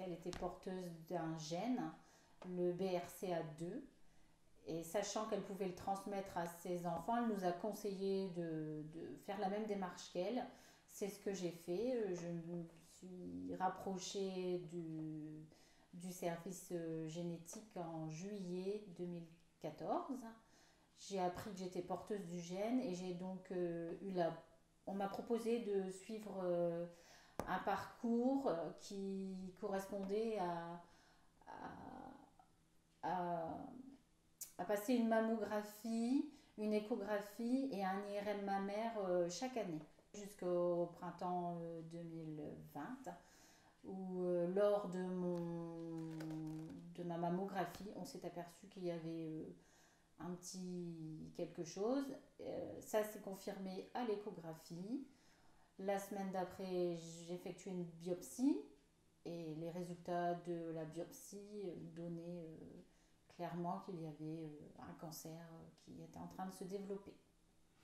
qu'elle était porteuse d'un gène, le BRCA2. Et sachant qu'elle pouvait le transmettre à ses enfants, elle nous a conseillé de faire la même démarche qu'elle. C'est ce que j'ai fait. Je me suis rapprochée du service génétique en juillet 2014. J'ai appris que j'étais porteuse du gène et j'ai donc on m'a proposé de suivre un parcours qui correspondait à, à passer une mammographie, une échographie et un IRM mammaire chaque année jusqu'au printemps 2020 où lors de ma mammographie on s'est aperçu qu'il y avait un petit quelque chose. Ça s'est confirmé à l'échographie. La semaine d'après, j'ai effectué une biopsie et les résultats de la biopsie donnaient clairement qu'il y avait un cancer qui était en train de se développer.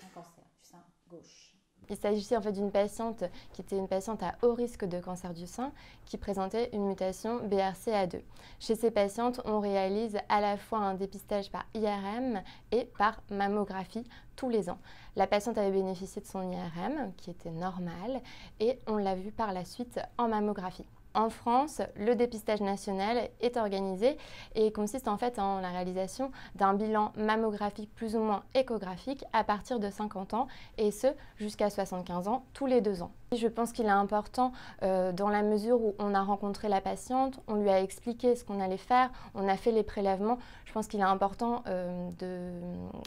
Un cancer du sein gauche. Il s'agissait en fait d'une patiente qui était une patiente à haut risque de cancer du sein qui présentait une mutation BRCA2. Chez ces patientes, on réalise à la fois un dépistage par IRM et par mammographie tous les ans. La patiente avait bénéficié de son IRM qui était normal et on l'a vu par la suite en mammographie. En France, le dépistage national est organisé et consiste en fait en la réalisation d'un bilan mammographique plus ou moins échographique à partir de 50 ans et ce jusqu'à 75 ans tous les 2 ans. Je pense qu'il est important dans la mesure où on a rencontré la patiente, on lui a expliqué ce qu'on allait faire, on a fait les prélèvements. Je pense qu'il est important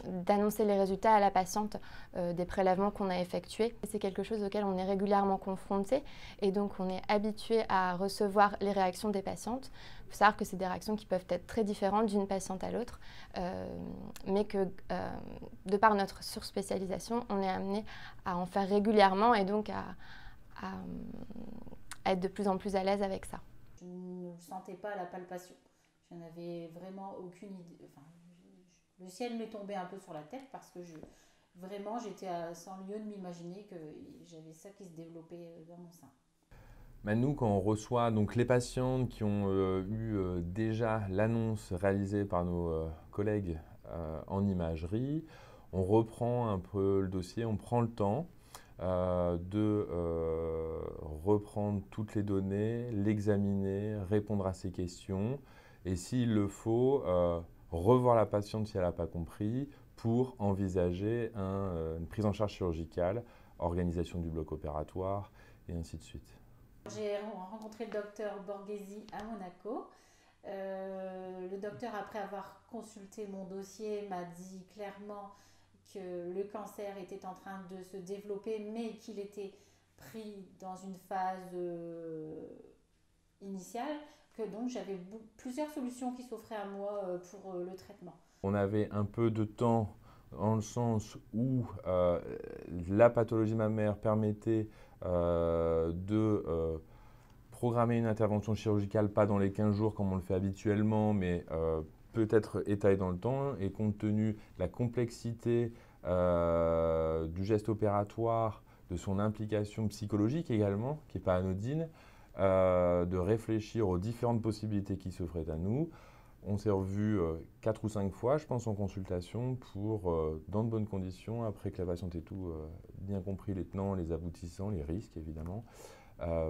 d'annoncer les résultats à la patiente des prélèvements qu'on a effectués. C'est quelque chose auquel on est régulièrement confronté et donc on est habitué à recevoir les réactions des patientes. Il faut savoir que c'est des réactions qui peuvent être très différentes d'une patiente à l'autre, mais que de par notre surspécialisation, on est amené à en faire régulièrement et donc à être de plus en plus à l'aise avec ça. Je ne sentais pas la palpation. Je n'avais vraiment aucune idée. Enfin, le ciel m'est tombé un peu sur la tête parce que vraiment j'étais sans lieu de m'imaginer que j'avais ça qui se développait dans mon sein. Nous, quand on reçoit donc, les patientes qui ont eu déjà l'annonce réalisée par nos collègues en imagerie, on reprend un peu le dossier, on prend le temps de reprendre toutes les données, l'examiner, répondre à ses questions et s'il le faut, revoir la patiente si elle n'a pas compris pour envisager une prise en charge chirurgicale, organisation du bloc opératoire et ainsi de suite. J'ai rencontré le docteur Borghesi à Monaco. Le docteur, après avoir consulté mon dossier, m'a dit clairement que le cancer était en train de se développer, mais qu'il était pris dans une phase initiale, que donc j'avais plusieurs solutions qui s'offraient à moi pour le traitement. On avait un peu de temps dans le sens où la pathologie mammaire permettait de programmer une intervention chirurgicale, pas dans les 15 jours comme on le fait habituellement, mais peut-être étalée dans le temps. Et compte tenu de la complexité du geste opératoire, de son implication psychologique également, qui n'est pas anodine, de réfléchir aux différentes possibilités qui s'offraient à nous. On s'est revus 4 ou 5 fois, je pense, en consultation pour, dans de bonnes conditions, après que la patiente ait tout bien compris, les tenants, les aboutissants, les risques évidemment,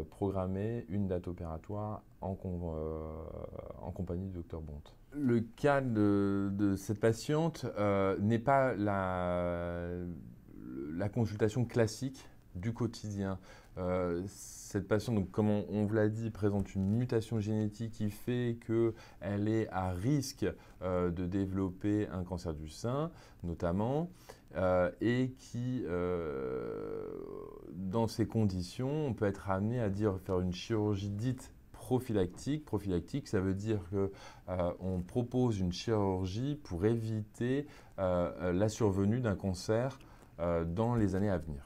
programmer une date opératoire en compagnie du docteur Bonte. Le cas de cette patiente n'est pas la consultation classique du quotidien. Cette patiente, donc, comme on vous l'a dit, présente une mutation génétique qui fait qu'elle est à risque de développer un cancer du sein, notamment, et qui, dans ces conditions, on peut être amené à faire une chirurgie dite prophylactique. Prophylactique, ça veut dire qu'on propose une chirurgie pour éviter la survenue d'un cancer dans les années à venir.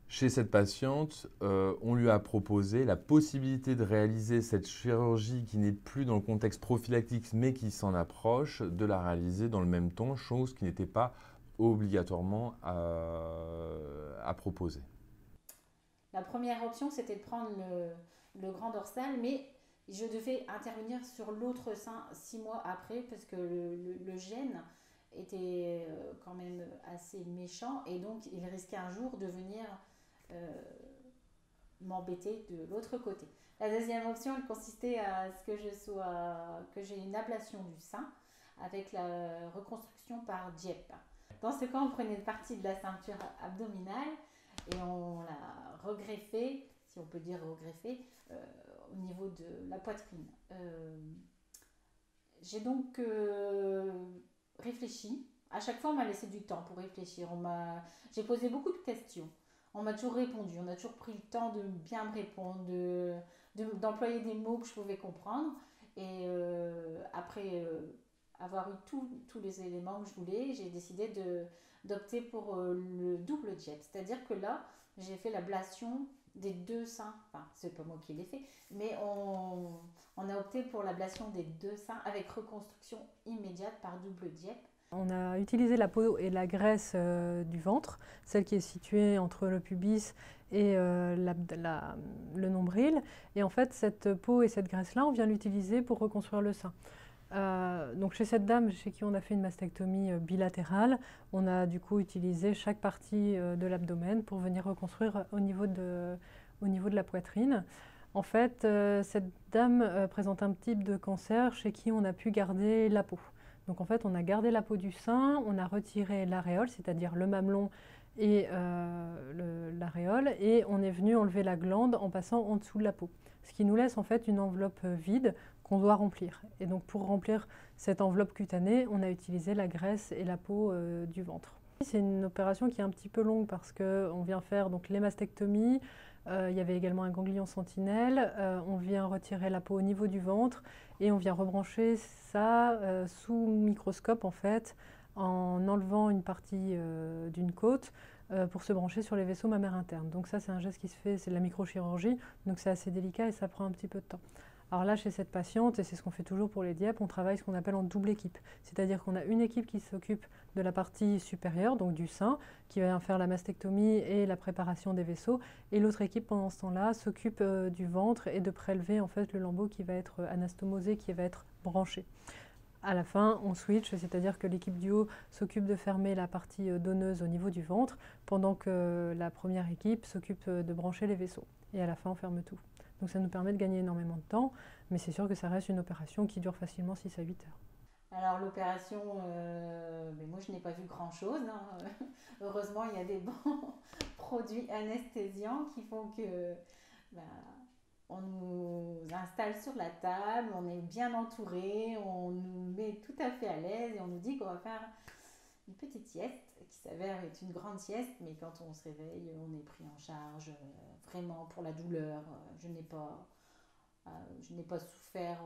Chez cette patiente, on lui a proposé la possibilité de réaliser cette chirurgie qui n'est plus dans le contexte prophylactique mais qui s'en approche, de la réaliser dans le même temps, chose qui n'était pas obligatoirement à proposer. La première option, c'était de prendre le grand dorsal, mais je devais intervenir sur l'autre sein 6 mois après parce que le gène était quand même assez méchant et donc il risquait un jour de venir m'embêter de l'autre côté. La deuxième option, elle consistait à ce que j'ai une ablation du sein avec la reconstruction par Dieppe. Dans ce cas, on prenait une partie de la ceinture abdominale et on l'a regreffée, si on peut dire regreffée, au niveau de la poitrine. J'ai donc réfléchi. À chaque fois, on m'a laissé du temps pour réfléchir. J'ai posé beaucoup de questions. On m'a toujours répondu. On a toujours pris le temps de bien me répondre, d'employer des mots que je pouvais comprendre. Et après avoir eu tous les éléments que je voulais, j'ai décidé d'opter pour le double Dieppe. C'est-à-dire que là, j'ai fait l'ablation des 2 seins. Enfin, c'est pas moi qui l'ai fait, mais on a opté pour l'ablation des 2 seins avec reconstruction immédiate par double Dieppe. On a utilisé la peau et la graisse du ventre, celle qui est située entre le pubis et le nombril. Et en fait, cette peau et cette graisse-là, on vient l'utiliser pour reconstruire le sein. Donc chez cette dame chez qui on a fait une mastectomie bilatérale, on a du coup utilisé chaque partie de l'abdomen pour venir reconstruire au niveau de la poitrine. En fait, cette dame présente un type de cancer chez qui on a pu garder la peau. Donc en fait, on a gardé la peau du sein, on a retiré l'aréole, c'est-à-dire le mamelon et l'aréole, et on est venu enlever la glande en passant en dessous de la peau. Ce qui nous laisse en fait une enveloppe vide qu'on doit remplir. Et donc pour remplir cette enveloppe cutanée, on a utilisé la graisse et la peau du ventre. C'est une opération qui est un petit peu longue parce qu'on vient faire donc, les mastectomies, il y avait également un ganglion sentinelle, on vient retirer la peau au niveau du ventre et on vient rebrancher ça sous microscope en fait, en enlevant une partie d'une côte pour se brancher sur les vaisseaux mammaires internes. Donc ça c'est un geste qui se fait, c'est de la microchirurgie, donc c'est assez délicat et ça prend un petit peu de temps. Alors là, chez cette patiente, et c'est ce qu'on fait toujours pour les Dieppe, on travaille ce qu'on appelle en double équipe. C'est-à-dire qu'on a une équipe qui s'occupe de la partie supérieure, donc du sein, qui va faire la mastectomie et la préparation des vaisseaux, et l'autre équipe, pendant ce temps-là, s'occupe du ventre et de prélever en fait le lambeau qui va être anastomosé, qui va être branché. À la fin, on switch, c'est-à-dire que l'équipe du haut s'occupe de fermer la partie donneuse au niveau du ventre, pendant que la première équipe s'occupe de brancher les vaisseaux. Et à la fin, on ferme tout. Donc ça nous permet de gagner énormément de temps, mais c'est sûr que ça reste une opération qui dure facilement 6 à 8 heures. Alors l'opération, mais moi je n'ai pas vu grand-chose. Hein. Heureusement, il y a des bons produits anesthésiants qui font que on nous installe sur la table, on est bien entouré, on nous met tout à fait à l'aise et on nous dit qu'on va faire une petite sieste qui s'avère être une grande sieste, mais quand on se réveille, on est pris en charge vraiment pour la douleur. Je n'ai pas souffert.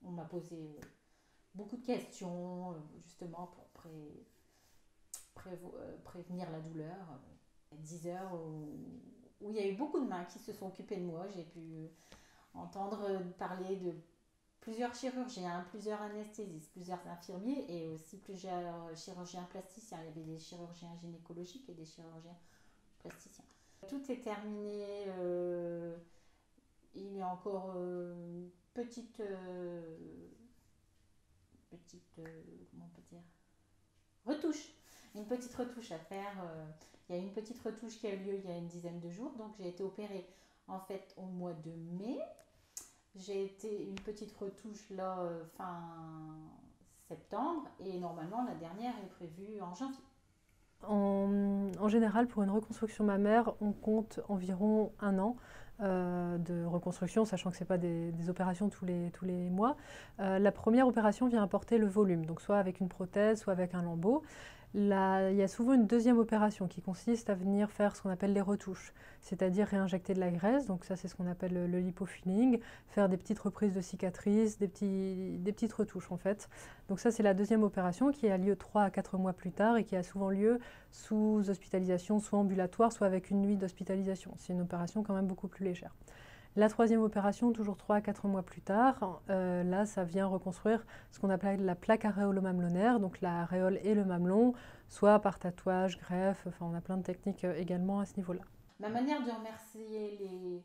On m'a posé beaucoup de questions justement pour prévenir la douleur. 10 heures où il y a eu beaucoup de mains qui se sont occupées de moi. J'ai pu entendre parler de plusieurs chirurgiens, plusieurs anesthésistes, plusieurs infirmiers et aussi plusieurs chirurgiens plasticiens. Il y avait des chirurgiens gynécologiques et des chirurgiens plasticiens. Tout est terminé. Il y a encore une petite comment on peut dire, retouche. Une petite retouche à faire. Il y a une petite retouche qui a eu lieu il y a une dizaine de jours. Donc j'ai été opérée en fait au mois de mai. J'ai été une petite retouche là fin septembre et normalement la dernière est prévue en janvier. En général, pour une reconstruction mammaire, on compte environ 1 an de reconstruction, sachant que ce n'est pas des opérations tous les mois. La première opération vient apporter le volume, donc soit avec une prothèse, soit avec un lambeau. Là, il y a souvent une deuxième opération qui consiste à venir faire ce qu'on appelle les retouches, c'est-à-dire réinjecter de la graisse, donc ça c'est ce qu'on appelle le lipofilling, faire des petites reprises de cicatrices, des petites retouches en fait. Donc ça c'est la deuxième opération qui a lieu 3 à 4 mois plus tard et qui a souvent lieu sous hospitalisation, soit ambulatoire, soit avec une nuit d'hospitalisation. C'est une opération quand même beaucoup plus légère. La troisième opération, toujours 3 à 4 mois plus tard, là, ça vient reconstruire ce qu'on appelle la plaque aréolo-mamelonnaire, donc la aréole et le mamelon, soit par tatouage, greffe, enfin on a plein de techniques également à ce niveau-là. Ma manière de remercier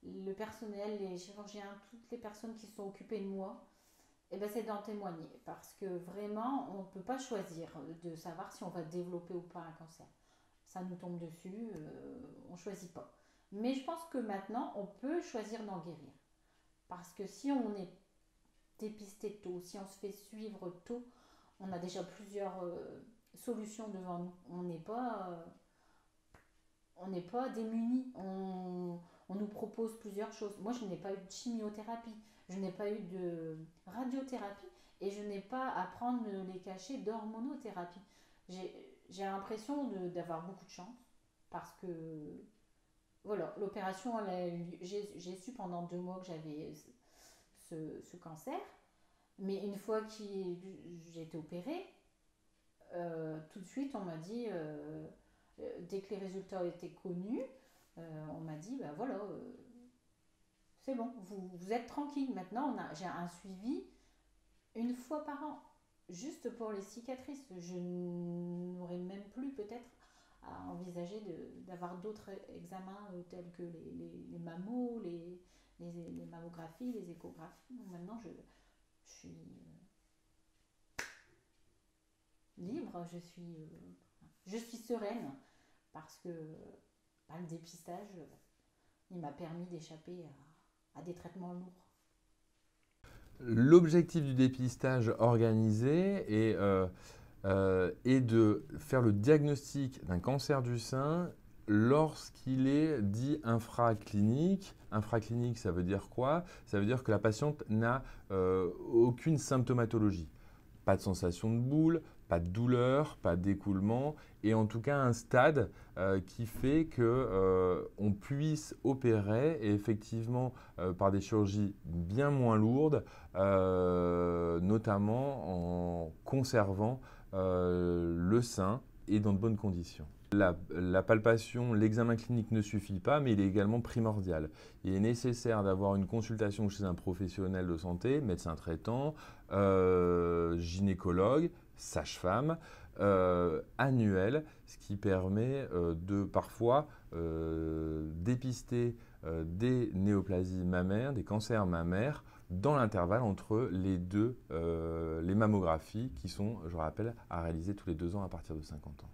le personnel, les chirurgiens, toutes les personnes qui sont occupées de moi, eh ben, c'est d'en témoigner. Parce que vraiment, on ne peut pas choisir de savoir si on va développer ou pas un cancer. Ça nous tombe dessus, on ne choisit pas. Mais je pense que maintenant, on peut choisir d'en guérir. Parce que si on est dépisté tôt, si on se fait suivre tôt, on a déjà plusieurs solutions devant nous. On n'est pas démunis. On nous propose plusieurs choses. Moi, je n'ai pas eu de chimiothérapie, je n'ai pas eu de radiothérapie et je n'ai pas à prendre les cachets d'hormonothérapie. J'ai l'impression d'avoir beaucoup de chance parce que voilà, l'opération, j'ai su pendant 2 mois que j'avais ce cancer, mais une fois que j'ai été opérée, tout de suite on m'a dit, dès que les résultats étaient connus, on m'a dit, ben voilà, c'est bon, vous êtes tranquille. Maintenant, j'ai un suivi 1 fois par an, juste pour les cicatrices. Je n'aurais même plus peut-être à envisager d'avoir d'autres examens tels que les mammos, les mammographies, les échographies. Donc maintenant, je suis libre, je suis sereine parce que le dépistage, il m'a permis d'échapper à des traitements lourds. L'objectif du dépistage organisé est de faire le diagnostic d'un cancer du sein lorsqu'il est dit infraclinique. Infraclinique, ça veut dire quoi? Ça veut dire que la patiente n'a aucune symptomatologie. Pas de sensation de boule, pas de douleur, pas d'écoulement, et en tout cas un stade qui fait qu'on puisse opérer, et effectivement par des chirurgies bien moins lourdes, notamment en conservant le sein et dans de bonnes conditions. La palpation, l'examen clinique ne suffit pas, mais il est également primordial. Il est nécessaire d'avoir une consultation chez un professionnel de santé, médecin traitant, gynécologue, sage-femme, annuel, ce qui permet de parfois dépister des néoplasies mammaires, des cancers mammaires, dans l'intervalle entre les mammographies qui sont, je rappelle, à réaliser tous les 2 ans à partir de 50 ans.